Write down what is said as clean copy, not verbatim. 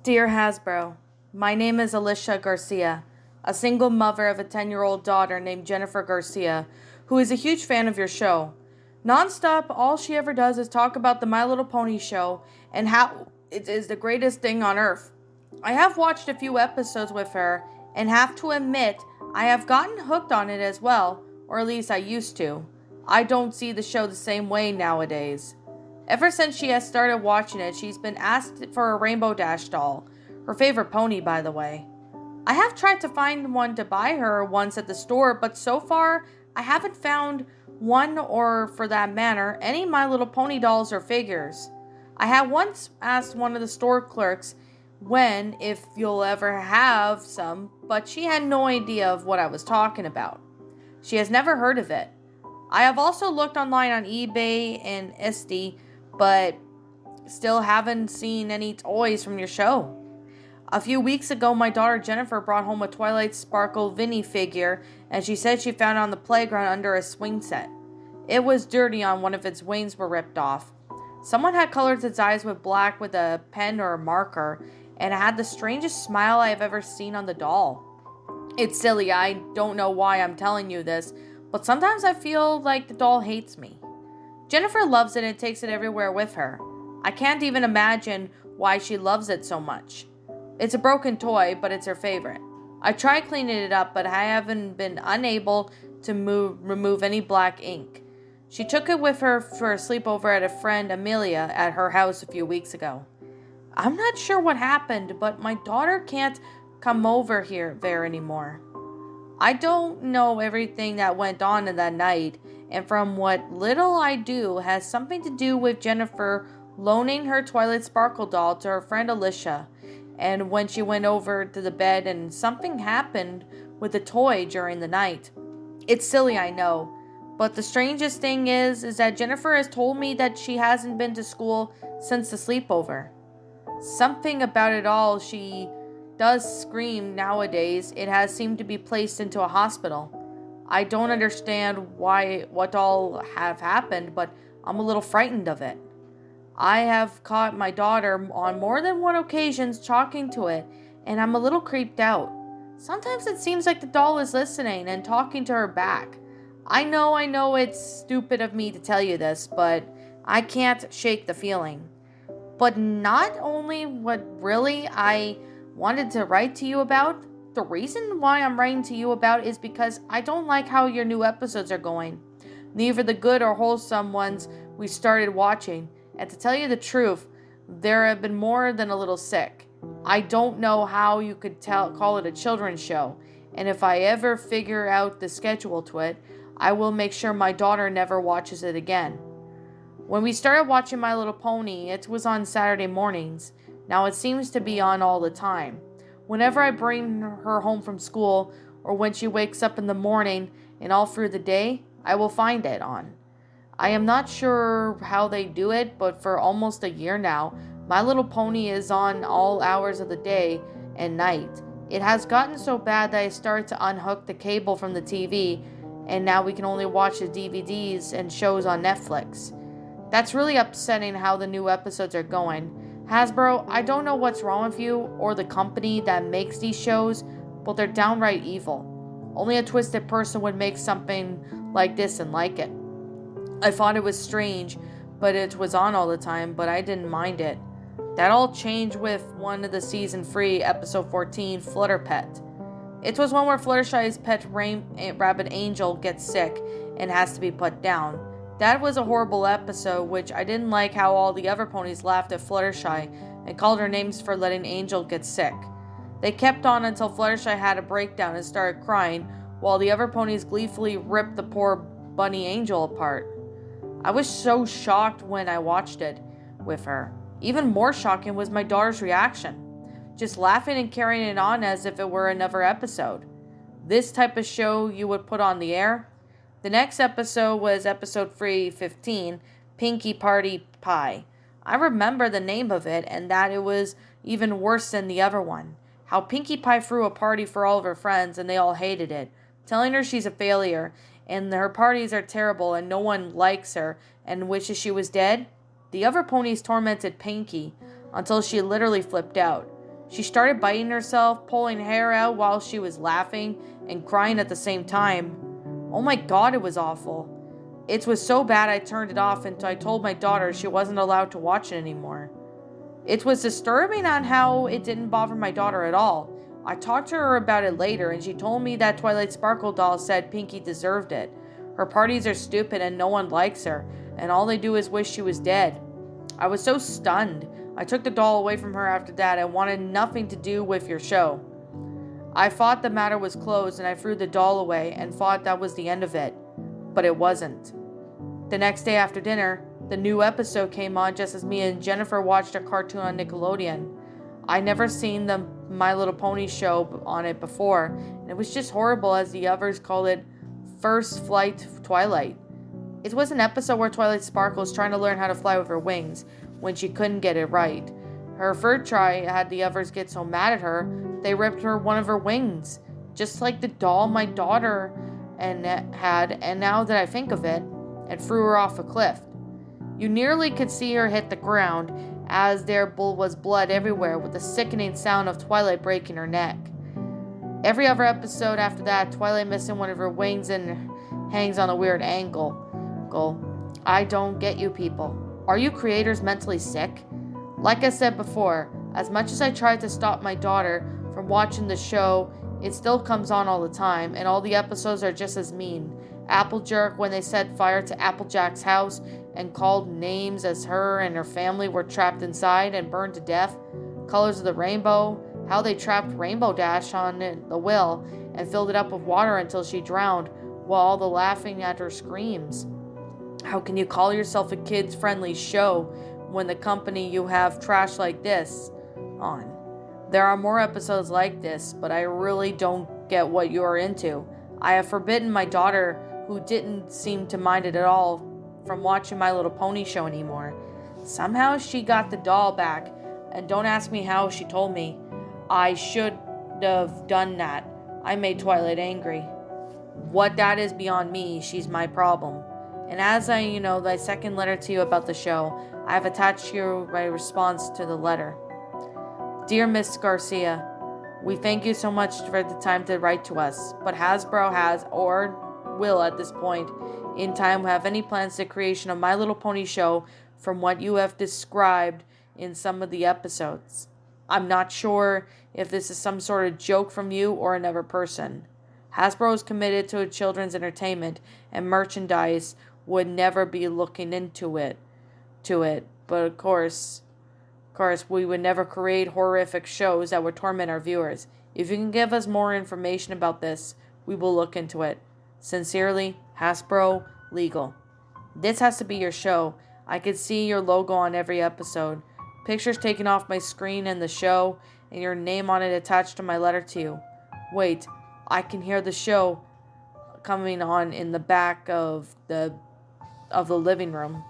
Dear Hasbro, my name is Alicia Garcia, a single mother of a 10-year-old daughter named Jennifer Garcia, who is a huge fan of your show. Nonstop, all she ever does is talk about the My Little Pony show and how it is the greatest thing on earth. I have watched a few episodes with her and have to admit I have gotten hooked on it as well, or at least I used to. I don't see the show the same way nowadays. Ever since she has started watching it, she's been asked for a Rainbow Dash doll. Her favorite pony, by the way. I have tried to find one to buy her once at the store, but so far, I haven't found one or, for that matter, any My Little Pony dolls or figures. I had once asked one of the store clerks if you'll ever have some, but she had no idea of what I was talking about. She has never heard of it. I have also looked online on eBay and Etsy, but still haven't seen any toys from your show. A few weeks ago, my daughter Jennifer brought home a Twilight Sparkle Vinny figure, and she said she found it on the playground under a swing set. It was dirty on one of its wings were ripped off. Someone had colored its eyes with black with a pen or a marker, and it had the strangest smile I have ever seen on the doll. It's silly, I don't know why I'm telling you this, but sometimes I feel like the doll hates me. Jennifer loves it and takes it everywhere with her. I can't even imagine why she loves it so much. It's a broken toy, but it's her favorite. I tried cleaning it up, but I haven't been unable to remove any black ink. She took it with her for a sleepover at a friend Amelia at her house a few weeks ago. I'm not sure what happened, but my daughter can't come over there anymore. I don't know everything that went on in that night, and from what little I do has something to do with Jennifer loaning her Twilight Sparkle doll to her friend Alicia, and when she went over to the bed and something happened with the toy during the night. It's silly, I know, but the strangest thing is that Jennifer has told me that she hasn't been to school since the sleepover. Something about it all, she does scream nowadays. It has seemed to be placed into a hospital. I don't understand what all have happened, but I'm a little frightened of it. I have caught my daughter on more than one occasion talking to it, and I'm a little creeped out. Sometimes it seems like the doll is listening and talking to her back. I know it's stupid of me to tell you this, but I can't shake the feeling. But not only what really I wanted to write to you about, the reason why I'm writing to you about is because I don't like how your new episodes are going. Neither the good or wholesome ones we started watching. And to tell you the truth, there have been more than a little sick. I don't know how you could call it a children's show. And if I ever figure out the schedule to it, I will make sure my daughter never watches it again. When we started watching My Little Pony, it was on Saturday mornings. Now it seems to be on all the time. Whenever I bring her home from school, or when she wakes up in the morning and all through the day, I will find it on. I am not sure how they do it, but for almost a year now, My Little Pony is on all hours of the day and night. It has gotten so bad that I started to unhook the cable from the TV, and now we can only watch the DVDs and shows on Netflix. That's really upsetting how the new episodes are going. Hasbro, I don't know what's wrong with you or the company that makes these shows, but they're downright evil. Only a twisted person would make something like this and like it. I thought it was strange, but it was on all the time, but I didn't mind it. That all changed with one of the season 3, episode 14, Flutter Pet. It was one where Fluttershy's pet rabbit Angel gets sick and has to be put down. That was a horrible episode, which I didn't like how all the other ponies laughed at Fluttershy and called her names for letting Angel get sick. They kept on until Fluttershy had a breakdown and started crying, while the other ponies gleefully ripped the poor bunny Angel apart. I was so shocked when I watched it with her. Even more shocking was my daughter's reaction, just laughing and carrying it on as if it were another episode. This type of show you would put on the air? The next episode was episode 315, Pinkie Pie. I remember the name of it and that it was even worse than the other one. How Pinkie Pie threw a party for all of her friends and they all hated it, telling her she's a failure and her parties are terrible and no one likes her and wishes she was dead. The other ponies tormented Pinkie until she literally flipped out. She started biting herself, pulling hair out while she was laughing and crying at the same time. Oh my god, it was awful. It was so bad I turned it off and I told my daughter she wasn't allowed to watch it anymore. It was disturbing on how it didn't bother my daughter at all. I talked to her about it later and she told me that Twilight Sparkle doll said Pinkie deserved it. Her parties are stupid and no one likes her, and all they do is wish she was dead. I was so stunned. I took the doll away from her after that and wanted nothing to do with your show. I thought the matter was closed and I threw the doll away and thought that was the end of it. But it wasn't. The next day after dinner, the new episode came on just as me and Jennifer watched a cartoon on Nickelodeon. I never seen the My Little Pony show on it before, and it was just horrible, as the others called it First Flight Twilight. It was an episode where Twilight Sparkle was trying to learn how to fly with her wings when she couldn't get it right. Her third try had the others get so mad at her, they ripped her one of her wings, just like the doll my daughter had, and now that I think of it, and threw her off a cliff. You nearly could see her hit the ground, as there was blood everywhere with the sickening sound of Twilight breaking her neck. Every other episode after that, Twilight missing one of her wings and hangs on a weird angle. I don't get you people. Are you creators mentally sick? Like I said before, as much as I tried to stop my daughter from watching the show, it still comes on all the time, and all the episodes are just as mean. Applejerk when they set fire to Applejack's house and called names as her and her family were trapped inside and burned to death. Colors of the Rainbow, how they trapped Rainbow Dash on the well and filled it up with water until she drowned, while all the laughing at her screams. How can you call yourself a kids-friendly show when the company you have trash like this on? There are more episodes like this, but I really don't get what you are into. I have forbidden my daughter, who didn't seem to mind it at all, from watching My Little Pony show anymore. Somehow she got the doll back, and don't ask me how, she told me. I should have done that. I made Twilight angry. What that is beyond me, she's my problem. And as my second letter to you about the show, I have attached here my response to the letter. Dear Miss Garcia, we thank you so much for the time to write to us, but Hasbro has, or will at this point in time, have any plans to creation of My Little Pony show from what you have described in some of the episodes. I'm not sure if this is some sort of joke from you or another person. Hasbro is committed to children's entertainment, and merchandise would never be looking into it. But of course, we would never create horrific shows that would torment our viewers. If you can give us more information about this, we will look into it. Sincerely, Hasbro Legal. This has to be your show. I could see your logo on every episode. Pictures taken off my screen in the show, and your name on it attached to my letter to you. Wait, I can hear the show coming on in the back of the living room.